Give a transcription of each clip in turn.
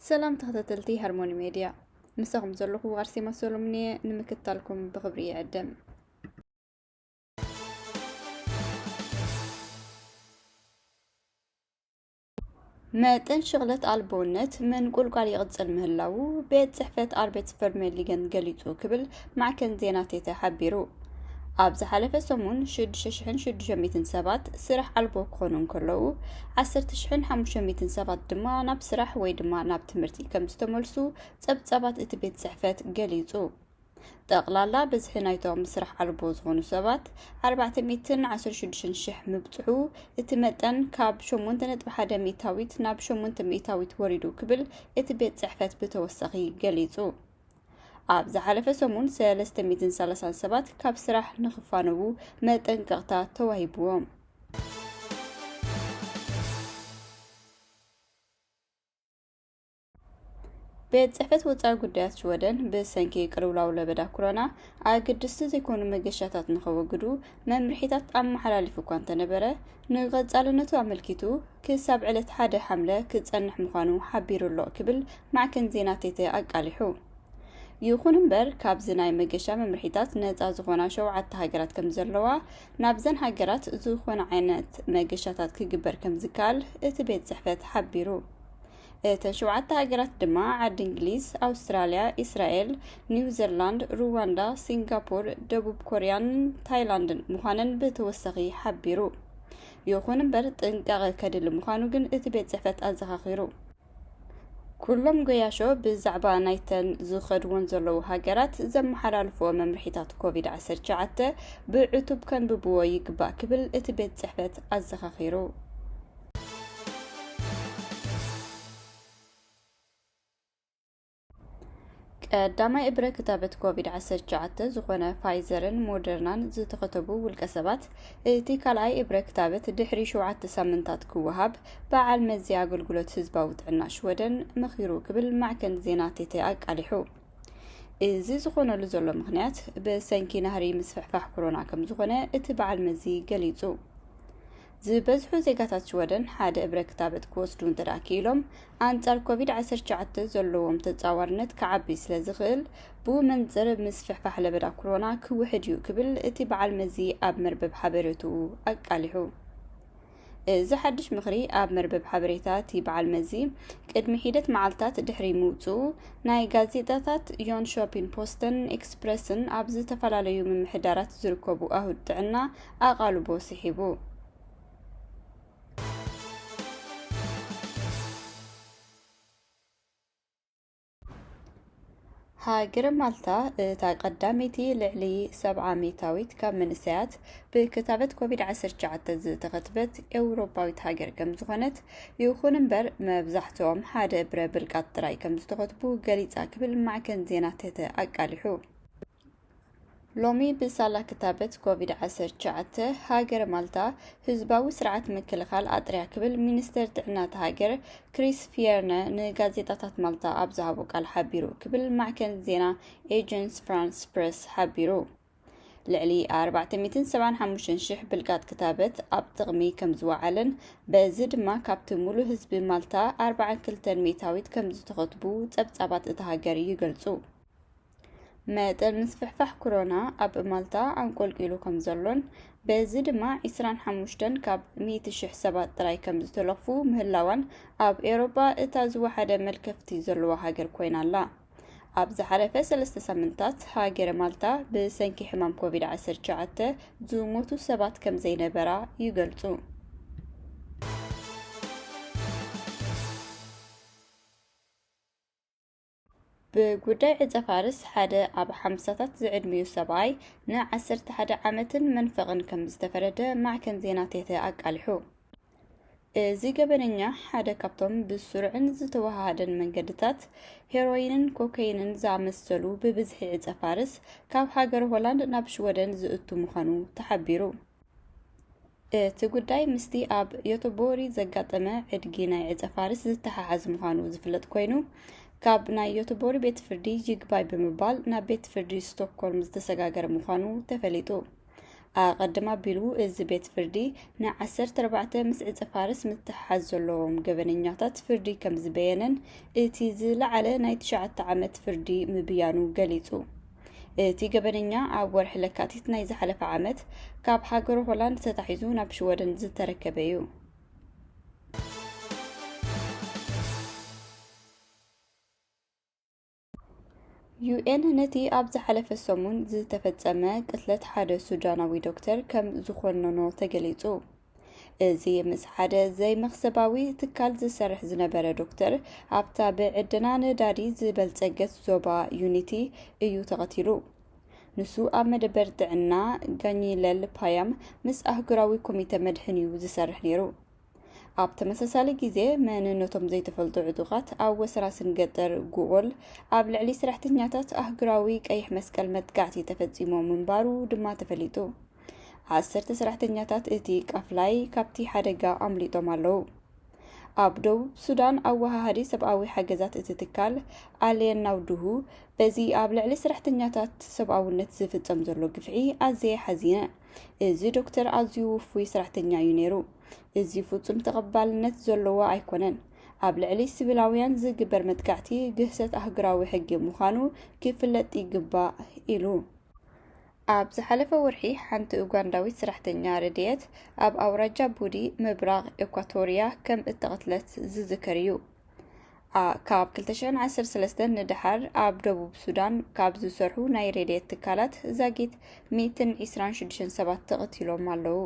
سلام تخطتلتي هرموني ميديا مساكم زلكم غارسي مسولمني نمكتالكم بخبرية عدم ماتن شغلت ألبونت من قول قال يغتصل مهلاو بيت صحفة أربيت فرميليغن قليتو كبل مع كان زيناتي تحبيرو أبز حلفة سمون شدشن شدشميتن سبات سرح ألبو كونون كلو 10,500 سبات دما ناب سرح وي دما ناب تمرتي كم استملسو سبات اتبيت صحفة قليتو تقلالا بزحنايتهم سرح ألبو زغونو سبات 416 شح مبتعو اتمتن كاب شمونتنت بحدا ميتاويت ناب شمونت ميتاويت وريدو كبل اتبيت صحفة بتوسخي قليتو أبز حلفة سمون 337 كاب سرح نخفانو متنقطع توهيبوهم بيت صحفة وصار قديات شودن بسنكي قرولاو لبدا كورونا عقدستو زيكونو مقشاتات نخوقدو ممرحيتات أم حلاليفو كوانتا نبرا نغزالنتو عملكيتو كساب علت حادة حملة كتسنح مخانو حبيرو اللو كبل مع كنزيناتيتي أقاليحو يخون امبر كابزناي مقشا ممرحيتات نزا زخونا شوعات هاجرات كمزلوا نابزن هاجرات زخونا عينات مقشاتات كجبر كمزكال اتبيت صحفة حبيرو تشوعات هاجرات دما عد انجليز أستراليا إسرائيل نيوزيلاند رواندا سنغافور دبوب كوريان تايلاند مخانن بتوسخي حبيرو يخون امبر تنقاغ كدل مخانو جن اتبيت صحفة أزخاخيرو كلهم قياشو بزعبا نايتن زخد ونزلو هاجرات زم حرالفو ممرحيتات كوفيد-19 بعتوب كان ببوا يقبا كبل اتبيت صحفة الزخاخيرو قدامي إبرة كتابة كوفيد-19 زخونا فايزرن مودرنان زتخطبو والكسبات تيكالاي إبرة كتابة دحري شوعات سامنتات كوهاب بعال مزيا قلقلت هزباوت عناش ودن مخيرو قبل معكن زيناتي تاق عليحو إزي زخونا لزولو مغنيات بسنكي نهري مسفحفح كورونا كم زخونا اتبع المزي قليزو زبزحو زيقاتات شودن حاد إبرة كتابة كوستون تراكيلهم أنتار كوفيد-19 زلوهم تتصاورنت كعبي سلازغل بو منظر مسفحفح لبدا كورونا كوحديو كبل اتباع المزي أب مربب حبريتو أقاليحو إذا حدش مخري أب مربب حبريتا تيبع المزي قدم حيدة معلتات دحري موتو ناي غازيتاتات يون شوبين بوستن إكسبرسن أبز تفلاليو من محدارات زركوبو أهود تعنا أغالبو سحيبو هاجر مالتا تقدمتي لعلي 700 كم من ساعات بكتابة كوفيد-19 تغتبت أوروباويت هاجر كم زخنت يخون امبر مبزحتهم حدا برا بالقات تراي كم زتغتبو قليت أكبل مع كن زينات أقاليحو لومي بسالة كتابة كوفيد-19 هاجر مالتا هزباو سرعة مكلخال أطريع كبل مينستر تعنات هاجر كريس فيرنا نغازيتاتات مالتا أبزهابو قال حبيرو كبل معكن زينا ايجنس فرانس بريس حبيرو لعلي 475 شح بالقات كتابة أبتغمي كم زوعلن بزد ما كابتمولو هزب مالتا 4 كلتن ميتاويت كم زتغطبو تبتابات اتهاجر يقلصو مادر مسفحفح كورونا أب مالتا عن كل كيلو كم زلون بزد ما 25 كاب 100 شح سبات تراي كم زتلفو مهلاوان أب إيروبا اتازو حدا ملكفتي زلوا هاجر كوينا لا أب زحرفة 3 سمنتات هاجر مالتا بسنكي حمام كوفيد-19 زوموتو سبات كم زينبرا يقلتو بقداي عزة فارس حدا أب حمساتات زعد ميو سباي نا 11 عامتن منفغن كم استفرده مع كن زيناتيته أقالحو زي قبننيا حدا كابتوم بالسرعن زتوهادن من قدتات هيروينن كوكاينن زعمسلو ببزحي عزة فارس كاب هاجر هولاند نابش ودن زئتو مخانو تحبيرو تقداي مستي أب يوتوبوري زقاتما عدقينا عزة فارس زتحاز مخانو زفلت كوينو كاب ناي يوتوبوري بيت فردي جيجباي بمبال نا بيت فردي ستوكولم زتسقاقر مخانو تفليتو ኣቐድማ ቢሉ እዚ ቤት ፍርዲ ን14 ምስዕፀ ፋርስ ምትሓዝ ዘለዎም ገበነኛታት ፍርዲ ከም ዝበየነን እቲ ዝለዓለ ናይ 9 ዓመት ፍርዲ ምብያኑ ገሊጹ። እቲ ገበነኛ ኣብ ወርሒ ለካቲት ናይ ዝሓለፈ ዓመት ካብ ሃገሩ ሆላንድ ተታሒዙ ናብ ሽወደን ዝተረከበ እዩ። ዩኤን ነቲ ኣብ ዝሓለፈ ሰሙን ዝተፈጸመ ቅትለት ሓደ ሱዳናዊ ዶክተር ከም ዝኾነኖ ተገሊጹ። እዚ ምስ ሓደ ዘይመኽሰባዊ ትካል ዝሰርሕ ዝነበረ ዶክተር ኣብታ ብዕድና ነዳዲ ዝበልጸገት ዞባ ዩኒቲ እዩ ተቐቲሉ። ንሱ ኣብ መደበር ጥዕና ጋኒለል ፓያም ምስ ኣህጉራዊ ኮሚተ መድሕን እዩ ዝሰርሕ ነይሩ። ኣብ ተመሳሳሊ ግዜ መንነቶም ዘይተፈልጡ ዕጡቓት ኣብ ወሰናስን ገጠር ጉዑል ኣብ ልዕሊ ሰራሕተኛታት ኣህጉራዊ ቀይሕ መስቀል መጥቃዕቲ ተፈጺሞም ምንባሩ ድማ ተፈሊጡ። 10 ሰራሕተኛታት እቲ ቃፍላይ ካብቲ ሓደጋ ኣምሊጦም ኣለዉ። ኣብ ደቡብ ሱዳን ኣወሃሃዲ ሰብኣዊ ሓገዛት እቲ ትካል ኣልየናው ድሁ በዚ ኣብ ልዕሊ ሰራሕተኛታት ሰብኣውነት ዝፍጸም ዘሎ ግፍዒ ኣዝየ ሓዚነ። እዚ ዶክተር ኣዝዩ ውፉይ ሰራሕተኛ እዩ ነይሩ። እዚ ፍጹም ተቐባልነት ዘለዎ ኣይኮነን። ኣብ ልዕሊ ሲቪላውያን ዝግበር መጥቃዕቲ ግህሰት ኣህጉራዊ ሕጊ ምዃኑ ክፍለጥ ይግባእ ኢሉ። ኣብ ዝሓለፈ ወርሒ ሓንቲ ኡጋንዳዊት ሰራሕተኛ ረድኤት ኣብ ኣውራጃ ቡዲ ምብራቕ ኤኳቶርያ ከም እተቐትለት ዝዝከር እዩ። ካብ 2013 ንድሓር ኣብ ደቡብ ሱዳን ካብ ዝሰርሑ ናይ ረድኤት ትካላት ዛጊት 126 ሰባት ተቐቲሎም ኣለዉ።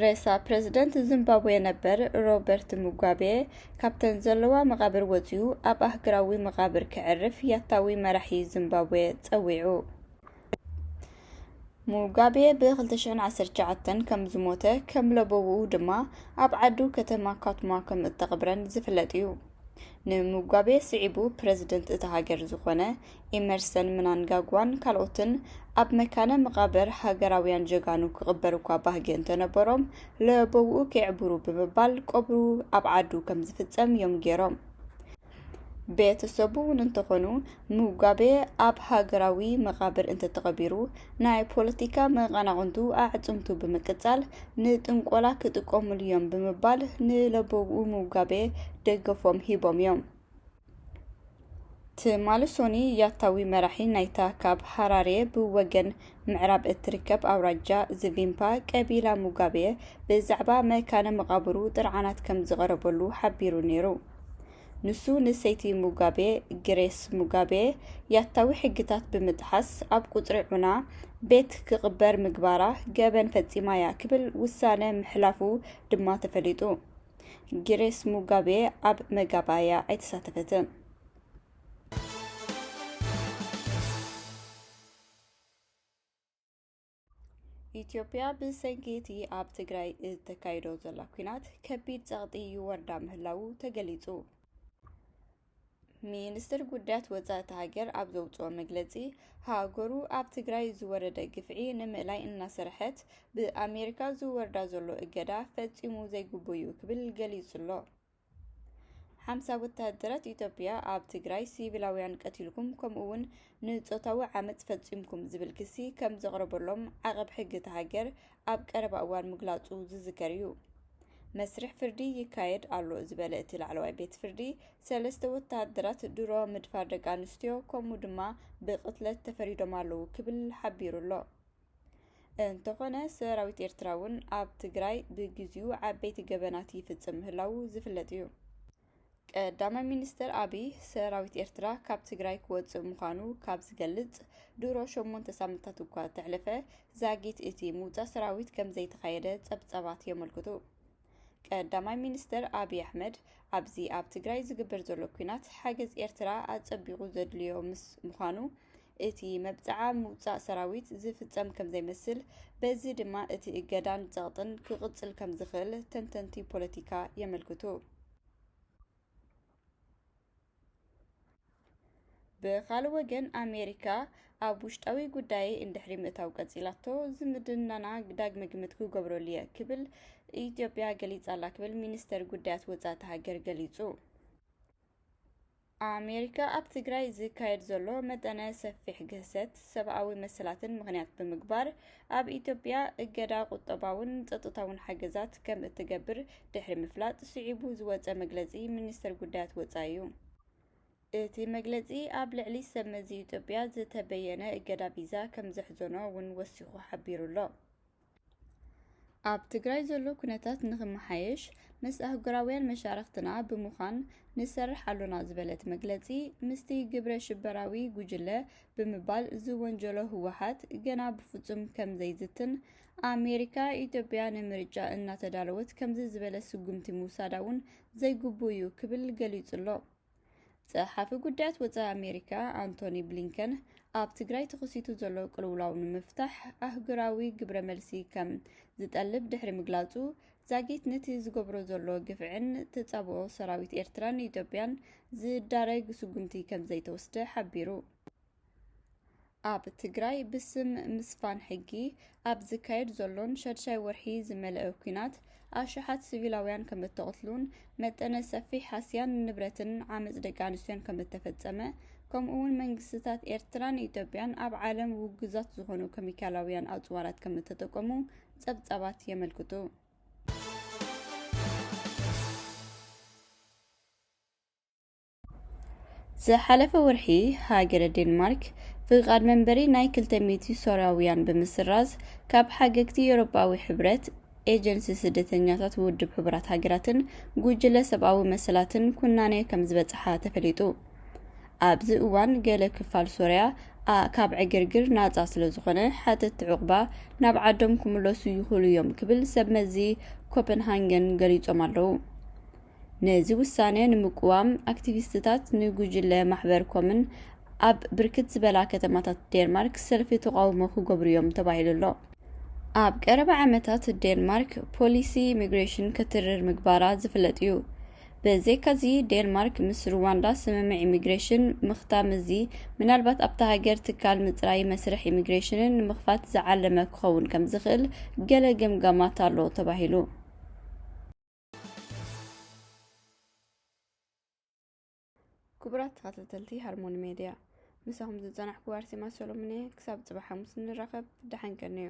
ሬሳ ፕሬዝደንት ዚምባብዌ ነበር ሮበርት ሙጋቤ ካብተን ዘለዋ መቓብር ወፂኡ ኣብ ኣህጉራዊ መቓብር ክዕርፍ ያታዊ መራሒ ዚምባብዌ ጸዊዑ። ሙጋቤ ብ2019 ከም ዝሞተ ከም ለበብኡ ድማ ኣብ ዓዱ ከተማ ካቱማ ከም እተቐብረን ዝፍለጥ እዩ። ንሙጋቤ ስዒቡ ፕሬዝደንት እቲ ሃገር ዝኾነ ኢመርሰን ምናንጋጓን ካልኦትን ኣብ መካነ መቓብር ሃገራውያን ጀጋኑ ክቕበሩ እኳ ባህጊ እንተነበሮም ለበብኡ ከይዕብሩ ብምባል ቀብሩ ኣብ ዓዱ ከም ዝፍጸም እዮም ገይሮም። ቤተሰቡ እውን እንተኾኑ ሙጋቤ ኣብ ሃገራዊ መቓብር እንተተቐቢሩ ናይ ፖለቲካ መቐናቕንቱ ኣዕጽምቱ ብምቅጻል ንጥንቆላ ክጥቀሙሉ እዮም ብምባል ንለበብኡ ሙጋቤ ደገፎም ሂቦም እዮም። ትማሊ ሶኒ ያታዊ መራሒ ናይታ ካብ ሃራሬ ብወገን ምዕራብ እትርከብ ኣውራጃ ዝቪምፓ ቀቢላ ሙጋቤ ብዛዕባ መካነ መቓብሩ ጥርዓናት ከም ዝቐረበሉ ሓቢሩ ነይሩ። ንሱ ንሰይቲ ሙጋቤ ግሬስ ሙጋቤ ያታዊ ሕግታት ብምጥሓስ ኣብ ቁጽሪ ዑና ቤት ክቕበር ምግባራ ገበን ፈጺማያ ክብል ውሳነ ምሕላፉ ድማ ተፈሊጡ። ግሬስ ሙጋቤ ኣብ መጋባያ ኣይተሳተፈትን። ኢትዮጵያ ብሰንኪ እቲ ኣብ ትግራይ እተካይዶ ዘላ ኩናት ከቢድ ጸቕጢ ይወርዳ ምህላው ተገሊጹ። ሚኒስትር ጉዳያት ወጻኢ ሃገር ኣብ ዘውፅኦ መግለጺ ሃገሩ ኣብ ትግራይ ዝወረደ ግፍዒ ንምእላይ እናሰርሐት ብኣሜሪካ ዝወርዳ ዘሎ እገዳ ፈጺሙ ዘይግበዩ ክብል ገሊጹሎ። 50 ወታደራት ኢትዮጵያ ኣብ ትግራይ ሲቪላውያን ቀቲልኩም ከምኡውን ንጾታዊ ዓመፅ ፈጺምኩም ዝብል ክሲ ከም ዘቕረበሎም ዓቐብ ሕጊ እቲ ሃገር ኣብ ቀረባ እዋን ምግላጹ ዝዝከር እዩ። መስርሕ ፍርዲ ይካየድ ኣሎ ዝበለ እቲ ላዕለዋይ ቤት ፍርዲ 3 ወታደራት ድሮ ምድፋር ደቂ ኣንስትዮ ከምኡ ድማ ብቕትለት ተፈሪዶም ኣለዉ ክብል ሓቢሩሎ። እንተኾነ ሰራዊት ኤርትራ እውን ኣብ ትግራይ ብግዚኡ ዓበይቲ ገበናት ይፍጽም ምህላው ዝፍለጥ እዩ። ቀዳማይ ሚኒስትር ኣብይ ሰራዊት ኤርትራ ካብ ትግራይ ክወፅእ ምዃኑ ካብ ዝገልጽ ድሮ 8 ሳምንታት እኳ ተሕለፈ ዛጊት እቲ ምውፃእ ሰራዊት ከም ዘይተኻየደ ጸብጻባት የመልክቱ። ቀዳማይ ሚኒስትር ኣብይ ኣሕመድ ኣብዚ ኣብ ትግራይ ዝግበር ዘሎ ኩናት ሓገዝ ኤርትራ ኣጸቢቑ ዘድልዮ ምስ ምዃኑ እቲ መብጽዓ ምውፃእ ሰራዊት ዝፍጸም ከም ዘይመስል በዚ ድማ እቲ እገዳን ጸቕጥን ክቕጽል ከም ዝኽእል ተንተንቲ ፖለቲካ የመልክቱ። ብኻልእ ወገን ኣሜሪካ ኣብ ውሽጣዊ ጉዳይ እንድሕሪ ምእታው ቀጺላቶ ዝምድናና ዳግመ ግምት ክገብረሉ እየ ክብል ኢትዮጵያ ገሊጻላ ክብል ሚኒስተር ጉዳያት ወጻኢ ሃገር ገሊጹ። ኣሜሪካ ኣብ ትግራይ ዝካየድ ዘሎ መጠነ ሰፊሕ ግህሰት ሰብኣዊ መሰላትን ምኽንያት ብምግባር ኣብ ኢትዮጵያ እገዳ ቁጠባውን ጸጥታውን ሓገዛት ከም እትገብር ድሕሪ ምፍላጥ ስዒቡ ዝወፀ መግለጺ ሚኒስትር ጉዳያት ወጻኢ እዩ። እቲ መግለጺ ኣብ ልዕሊ ሰብ መዚ ኢትዮጵያ ዝተበየነ እገዳ ቪዛ ከም ዘሕዘኖ እውን ወሲኹ ሓቢሩ ኣሎ። ኣብ ትግራይ ዘሎ ኩነታት ንኽመሓየሽ ምስ ኣህጉራውያን መሻርክትና ብምዃን ንሰርሕ ኣሎና ዝበለት መግለጺ ምስቲ ግብረ ሽበራዊ ጉጅለ ብምባል ዝወንጀሎ ህወሓት ገና ብፍጹም ከም ዘይዝትን ኣሜሪካ ኢትዮጵያ ንምርጫ እናተዳለወት ከምዚ ዝበለ ስጉምቲ ምውሳዳ እውን ዘይግቡእ እዩ ክብል ገሊጹ ኣሎ። ጸሓፊ ጉዳያት ወጻኢ ኣሜሪካ አንቶኒ ብሊንከን ኣብ ትግራይ ተኸሲቱ ዘሎ ቅልውላው ንምፍታሕ ኣህጉራዊ ግብረ መልሲ ከም ዝጠልብ ድሕሪ ምግላጹ ዛጊት ነቲ ዝገብሮ ዘሎ ግፍዕን ተጻብኦ ሰራዊት ኤርትራን ኢትዮጵያን ዝዳረግ ስጉምቲ ከም ዘይተወስደ ሓቢሩ። ኣብ ትግራይ ብስም ምስፋን ሕጊ ኣብ ዝካየድ ዘሎን ሸድሻይ ወርሒ ዝመልአ ኩናት ኣሽሓት ሲቪላውያን ከም እተቐትሉን መጠነ ሰፊሕ ሓስያን ንብረትን ዓመፅ ደቂ ኣንስትዮን ከም እተፈጸመ ከምኡ እውን መንግስትታት ኤርትራን ኢትዮጵያን ኣብ ዓለም ውግዛት ዝኾኑ ኬሚካላውያን ኣጽዋራት ከም እተጠቀሙ ጸብጻባት የመልክቱ። ዝሓለፈ ወርሒ ሃገረ ዴንማርክ ፍቃድ መንበሪ ናይ 200 ሶርያውያን ብምስራዝ ካብ ሓገግቲ ኤውሮጳዊ ሕብረት ኤጀንሲ ስደተኛታት ውድብ ሕብራት ሃገራትን ጉጅለ ሰብኣዊ መሰላትን ኩናኔ ከም ዝበጽሓ ተፈሊጡ። ኣብዚ እዋን ገለ ክፋል ሶርያ ካብ ዕግርግር ናጻ ስለ ዝኾነ ሓተት ዕቑባ ናብ ዓዶም ክምለሱ ይኽእሉ እዮም ክብል ሰብ መዚ ኮፐንሃገን ገሊጾም ኣለዉ። ነዚ ውሳነ ንምቁዋም ኣክቲቪስትታት ንጉጅለ ማሕበር ኮምን ኣብ ብርክት ዝበላ ከተማታት ዴንማርክ ሰልፊ ተቃውሞ ክገብሩ እዮም ተባሂሉ ኣሎ። ኣብ ቀረባ ዓመታት ዴንማርክ ፖሊሲ ኢሚግሬሽን ክትርር ምግባራ ዝፍለጥ እዩ። በዘይካዚ ዴንማርክ ምስ ሩዋንዳ ስምምዕ ኢሚግሬሽን ምኽታም እዚ ምናልባት ኣብታ ሃገር ትካል ምጽራይ መስርሕ ኢሚግሬሽንን ንምኽፋት ዝዓለመ ክኸውን ከም ዝኽእል ገለ ገምጋማት ኣሎ ተባሂሉ። ክቡራት ተኸታተልቲ ሃርሞኒ ሚድያ ምሳኹም ዝጸናሕኩ ኣርሴማ ሰሎሞን ክሳብ ጽባሕ ሐሙስ ንራኸብ። ደሓን ቀኒዩ።